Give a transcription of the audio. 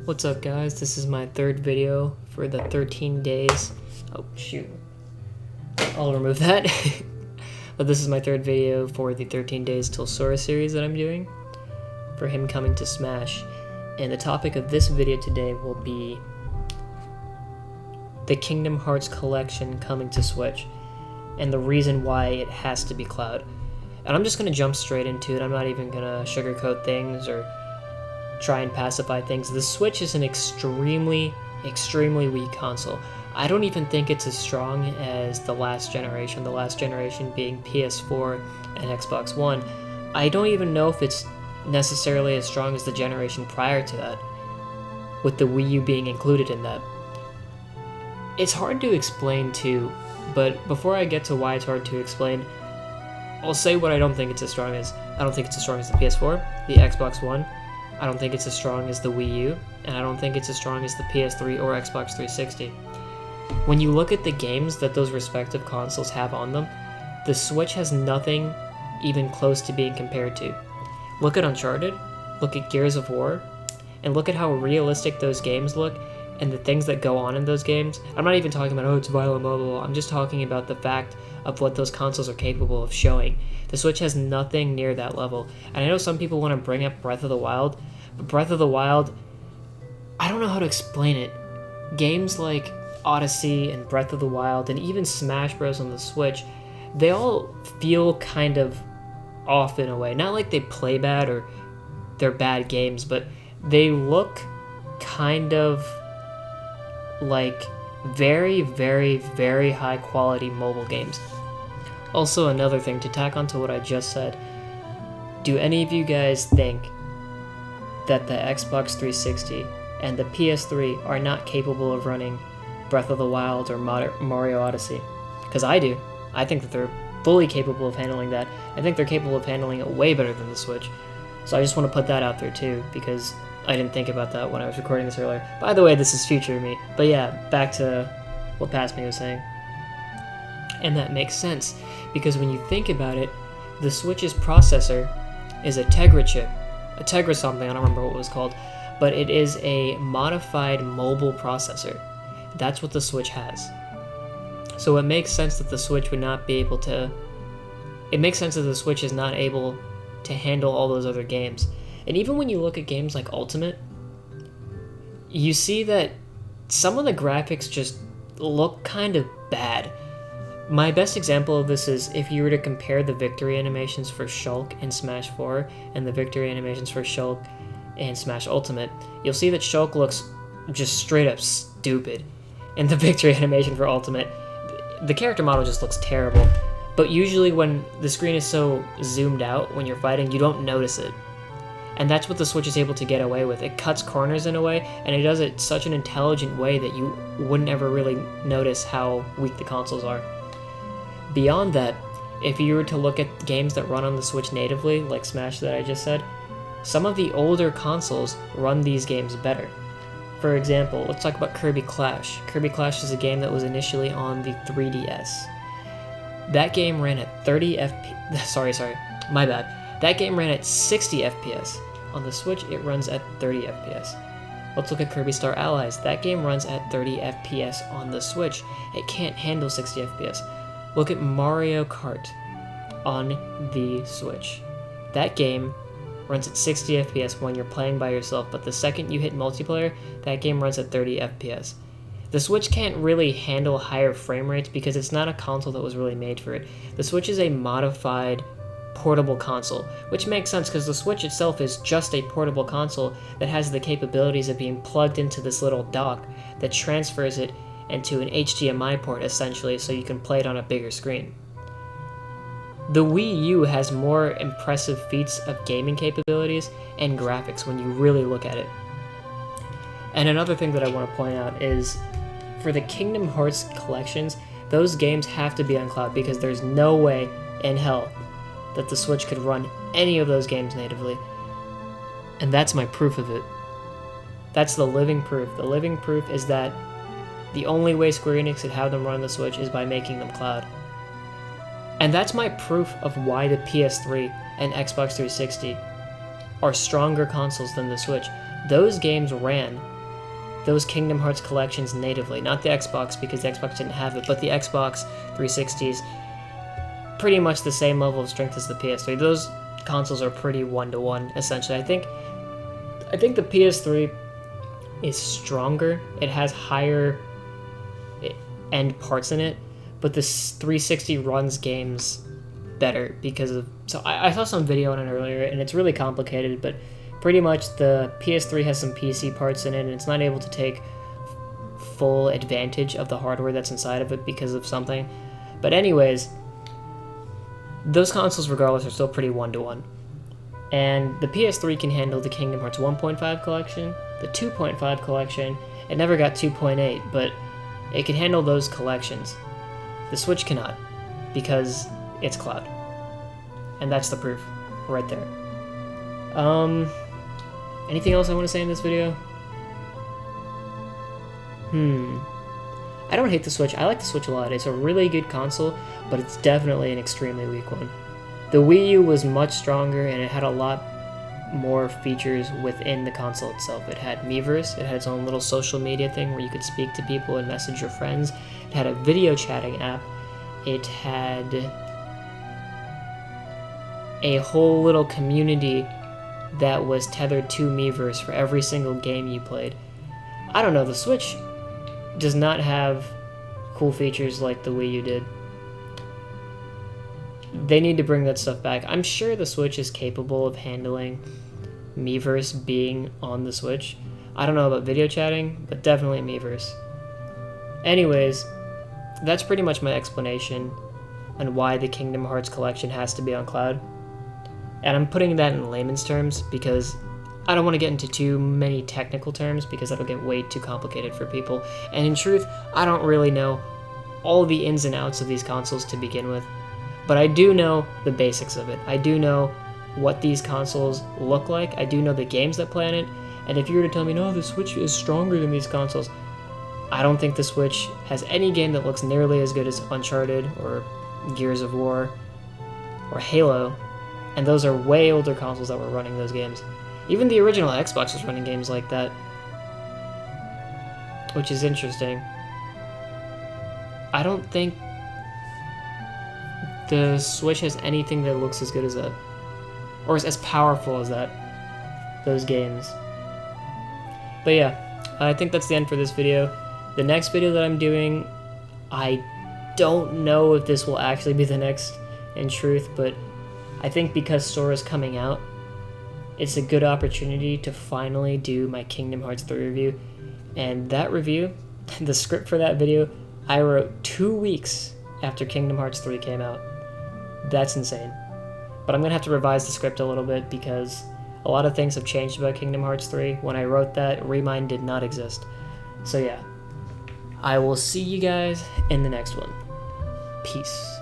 What's up, guys? This is my third video for the 13 days. Oh, shoot. I'll remove that. But this is my third video for the 13 days till Sora series that I'm doing for him coming to Smash. And the topic of this video today will be the Kingdom Hearts collection coming to Switch and the reason why it has to be Cloud. And I'm just going to jump straight into it. I'm not even going to sugarcoat things or try and pacify things. The Switch is an extremely weak console. I don't even think it's as strong as the last generation being PS4 and Xbox One. I don't even know if it's necessarily as strong as the generation prior to that, with the Wii U being included in that. It's hard to explain too, but before I get to why it's hard to explain, I'll say what I don't think it's as strong as. I don't think it's as strong as the PS4, the Xbox One. I don't think it's as strong as the Wii U, and I don't think it's as strong as the PS3 or Xbox 360. When you look at the games that those respective consoles have on them, the Switch has nothing even close to being compared to. Look at Uncharted, look at Gears of War, and look at how realistic those games look and the things that go on in those games. I'm not even talking about, oh, it's violent, blah, blah, blah. I'm just talking about the fact of what those consoles are capable of showing. The Switch has nothing near that level. And I know some people want to bring up Breath of the Wild, but Breath of the Wild, I don't know how to explain it. Games like Odyssey and Breath of the Wild and even Smash Bros. On the Switch, they all feel kind of off in a way. Not like they play bad or they're bad games, but they look kind of like very high quality mobile games. Also, another thing to tack onto what I just said, do any of you guys think that the Xbox 360 and the PS3 are not capable of running Breath of the Wild or Mario Odyssey? Because I do. I think that they're fully capable of handling that. I think they're capable of handling it way better than the Switch. So I just want to put that out there too, because I didn't think about that when I was recording this earlier. By the way, this is future me. But yeah, back to what past me was saying. And that makes sense, because when you think about it, the Switch's processor is a Tegra chip. A Tegra something, I don't remember what it was called. But it is a modified mobile processor. That's what the Switch has. So it makes sense that the Switch would not be able to... It makes sense that the Switch is not able to handle all those other games. And even when you look at games like Ultimate, you see that some of the graphics just look kind of bad. My best example of this is if you were to compare the victory animations for Shulk in Smash 4 and the victory animations for Shulk in Smash Ultimate, you'll see that Shulk looks just straight up stupid. In the victory animation for Ultimate, the character model just looks terrible. But usually when the screen is so zoomed out when you're fighting, you don't notice it. And that's what the Switch is able to get away with. It cuts corners in a way, and it does it such an intelligent way that you wouldn't ever really notice how weak the consoles are. Beyond that, if you were to look at games that run on the Switch natively, like Smash that I just said, some of the older consoles run these games better. For example, let's talk about Kirby Clash. Kirby Clash is a game that was initially on the 3DS. That game ran at 30 FPS. Sorry, my bad. That game ran at 60 FPS. On the Switch, it runs at 30 FPS. Let's look at Kirby Star Allies. That game runs at 30 FPS on the Switch. It can't handle 60 FPS. Look at Mario Kart on the Switch. That game runs at 60 FPS when you're playing by yourself, but the second you hit multiplayer, that game runs at 30 FPS. The Switch can't really handle higher frame rates because it's not a console that was really made for it. The Switch is a modified portable console, which makes sense because the Switch itself is just a portable console that has the capabilities of being plugged into this little dock that transfers it into an HDMI port essentially so you can play it on a bigger screen. The Wii U has more impressive feats of gaming capabilities and graphics when you really look at it. And another thing that I want to point out is for the Kingdom Hearts collections, those games have to be on cloud because there's no way in hell that the Switch could run any of those games natively. And that's my proof of it. That's the living proof. The living proof is that the only way Square Enix could have them run on the Switch is by making them cloud. And that's my proof of why the PS3 and Xbox 360 are stronger consoles than the Switch. Those games ran those Kingdom Hearts collections natively, not the Xbox because the Xbox didn't have it, but the Xbox 360s, pretty much the same level of strength as the PS3. Those consoles are pretty one-to-one, essentially. I think the PS3 is stronger. It has higher end parts in it, but the 360 runs games better because of... So I saw some video on it earlier, and it's really complicated, but pretty much the PS3 has some PC parts in it, and it's not able to take full advantage of the hardware that's inside of it because of something. But anyways, those consoles regardless are still pretty one-to-one. And the PS3 can handle the Kingdom Hearts 1.5 collection, the 2.5 collection. It never got 2.8, but it can handle those collections. The Switch cannot, because it's cloud. And that's the proof, right there. Anything else I want to say in this video? I don't hate the Switch. I like the Switch a lot. It's a really good console, but it's definitely an extremely weak one. The Wii U was much stronger, and it had a lot more features within the console itself. It had Miiverse, it had its own little social media thing where you could speak to people and message your friends. It had a video chatting app. It had a whole little community that was tethered to Miiverse for every single game you played. I don't know, the Switch does not have cool features like the Wii U did. They need to bring that stuff back. I'm sure the Switch is capable of handling Miiverse being on the Switch. I don't know about video chatting, but definitely Miiverse. Anyways, that's pretty much my explanation on why the Kingdom Hearts collection has to be on cloud. And I'm putting that in layman's terms because I don't want to get into too many technical terms because that'll get way too complicated for people. And in truth, I don't really know all the ins and outs of these consoles to begin with. But I do know the basics of it. I do know what these consoles look like. I do know the games that play on it. And if you were to tell me, no, the Switch is stronger than these consoles, I don't think the Switch has any game that looks nearly as good as Uncharted or Gears of War or Halo. And those are way older consoles that were running those games. Even the original Xbox was running games like that. Which is interesting. I don't think the Switch has anything that looks as good as that. Or is as powerful as that. Those games. But yeah, I think that's the end for this video. The next video that I'm doing, I don't know if this will actually be the next in truth, but I think because Sora's coming out, it's a good opportunity to finally do my Kingdom Hearts 3 review. And that review, the script for that video, I wrote 2 weeks after Kingdom Hearts 3 came out. That's insane. But I'm going to have to revise the script a little bit because a lot of things have changed about Kingdom Hearts 3. When I wrote that, Remind did not exist. So yeah, I will see you guys in the next one. Peace.